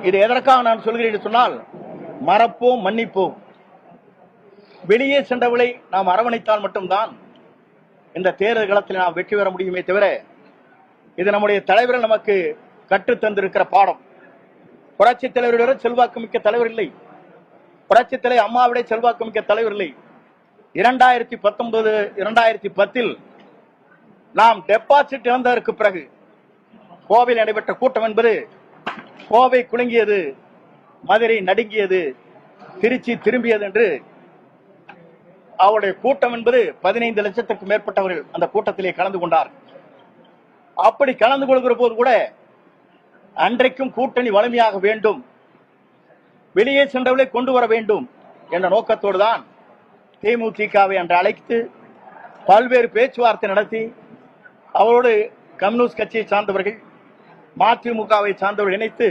இது எதற்காக நான் சொல்கிறேன் என்று சொன்னால், மறப்போம், மன்னிப்போம். வெளியே சென்றவர்களை நாம் அரவணைத்தால் மட்டும்தான் இந்த தேர்தல் களத்தில் நாம் வெற்றி பெற முடியுமே தவிர, இது நம்முடைய தலைவர்கள் நமக்கு கற்றுத் தந்திருக்கிற பாடம். புரட்சி தலைவரோட செல்வாக்கு மிக்க தலைவர் இல்லை. புரட்சி தலைவர் அம்மாவிட செல்வாக்கு மிக்க தலைவர் இல்லை. 2019, 2010 நாம் டெபாசிட் இழந்ததற்கு பிறகு கோவையில் நடைபெற்ற கூட்டம் என்பது கோவை குலுங்கியது, மதுரை நடுங்கியது, திருச்சி திரும்பியது என்று அவருடைய கூட்டம் என்பது 15 லட்சத்திற்கும் மேற்பட்டவர்கள் அந்த கூட்டத்திலே கலந்து கொண்டார். அப்படி கலந்து கொள்கிற போது கூட அன்றைக்கும் கூட்டணி வலிமையாக வேண்டும், வெளியே சென்றவர்களை கொண்டு வர வேண்டும் என்ற நோக்கத்தோடு தான் தேமுதிகவை அன்று அழைத்து பல்வேறு பேச்சுவார்த்தை நடத்தி அவரோடு கம்யூனிஸ்ட் கட்சியை சார்ந்தவர்கள், மதிமுகவை சார்ந்தவர்கள் இணைத்து